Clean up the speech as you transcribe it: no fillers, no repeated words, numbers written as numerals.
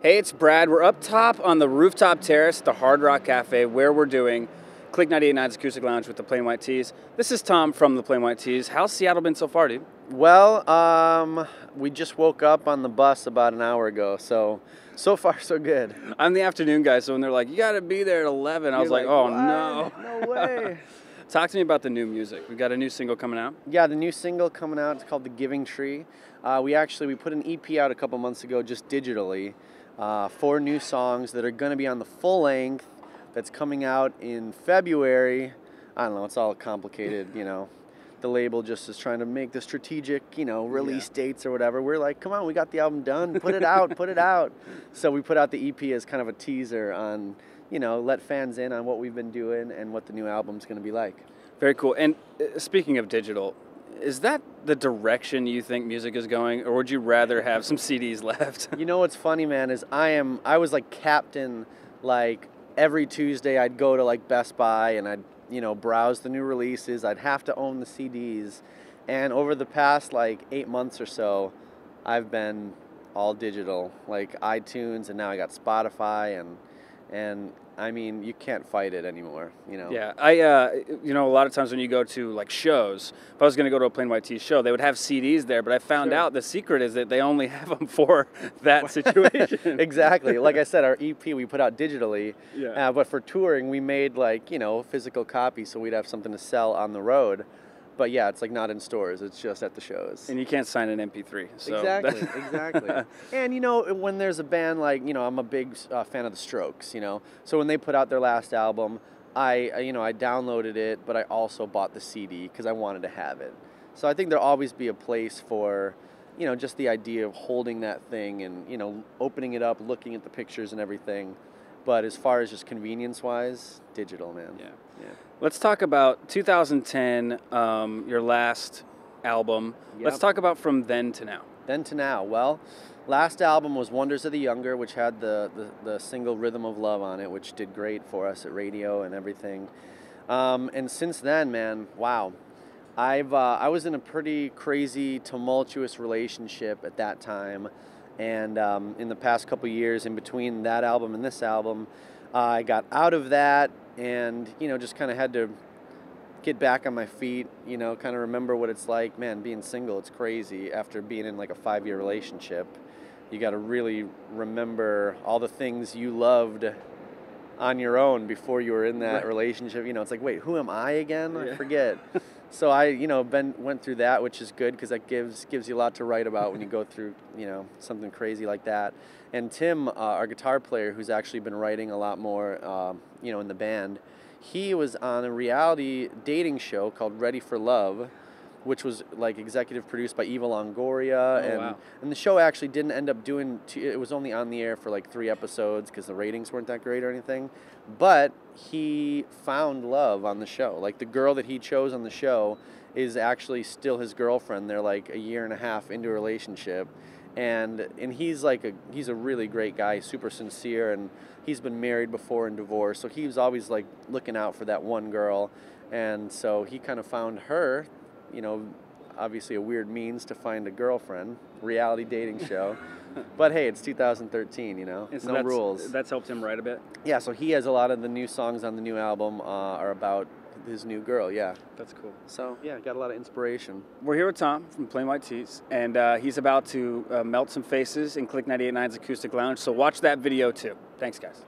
Hey, it's Brad. We're up top on the rooftop terrace at the Hard Rock Cafe where we're doing Click 98.9's Acoustic Lounge with the Plain White Tees. This is Tom from the Plain White Tees. How's Seattle been so far, dude? Well, we just woke up on the bus about an hour ago, so far so good. I'm the afternoon guy, so when they're like, you got to be there at 11, I was like, oh, what? no. No way. Talk to me about the new music. We got a new single coming out. Yeah, the new single coming out, it's called The Giving Tree. We put an EP out a couple months ago just digitally. 4 new songs that are going to be on the full length that's coming out in February. I don't know, it's all complicated, you know. The label just is trying to make the strategic, release dates or whatever. We're like, come on, we got the album done. Put it out, put it out. So we put out the EP as kind of a teaser on, let fans in on what we've been doing and what the new album's going to be like. Very cool. And speaking of digital, is that the direction you think music is going, or would you rather have some CDs left? You know what's funny, man, is I was like captain, like every Tuesday I'd go to like Best Buy and I'd, browse the new releases. I'd have to own the CDs. And over the past like 8 months or so, I've been all digital, like iTunes, and now I got Spotify, and I mean, you can't fight it anymore, Yeah, a lot of times when you go to like shows, if I was going to go to a Plain White Tees show, they would have CDs there, but I found out the secret is that they only have them for that situation. Exactly. Like I said, our EP we put out digitally, Yeah. But for touring we made like, physical copies so we'd have something to sell on the road. But yeah, it's like not in stores, it's just at the shows. And you can't sign an MP3. So. Exactly. And when there's a band like, I'm a big fan of the Strokes, so when they put out their last album, I downloaded it, but I also bought the CD because I wanted to have it. So I think there'll always be a place for, just the idea of holding that thing and, opening it up, looking at the pictures and everything. But as far as just convenience-wise, digital, man. Yeah. Let's talk about 2010, your last album. Yep. Let's talk about from then to now. Then to now. Well, last album was Wonders of the Younger, which had the single Rhythm of Love on it, which did great for us at radio and everything. And since then, man, wow. I was in a pretty crazy, tumultuous relationship at that time. And in the past couple years, in between that album and this album, I got out of that and, just kind of had to get back on my feet, kind of remember what it's like. Man, being single, it's crazy. After being in like a 5-year relationship, you got to really remember all the things you loved on your own before you were in that relationship. It's like, wait, who am I again? I forget. So I, went through that, which is good because that gives you a lot to write about when you go through, something crazy like that. And Tim, our guitar player, who's actually been writing a lot more, in the band, he was on a reality dating show called Ready for Love, which was like executive produced by Eva Longoria. And the show actually didn't end up it was only on the air for like 3 episodes because the ratings weren't that great or anything. But he found love on the show. Like the girl that he chose on the show is actually still his girlfriend. They're like 1.5 years into a relationship. And he's a really great guy, super sincere, and he's been married before and divorced. So he was always like looking out for that one girl. And so he kind of found her, obviously a weird means to find a girlfriend, reality dating show. But hey, it's 2013, no rules. That's helped him write a bit? Yeah, so he has a lot of the new songs on the new album are about his new girl, yeah. That's cool. So, yeah, got a lot of inspiration. We're here with Tom from Plain White Tees, and he's about to melt some faces in Click 98.9's Acoustic Lounge, so watch that video too. Thanks, guys.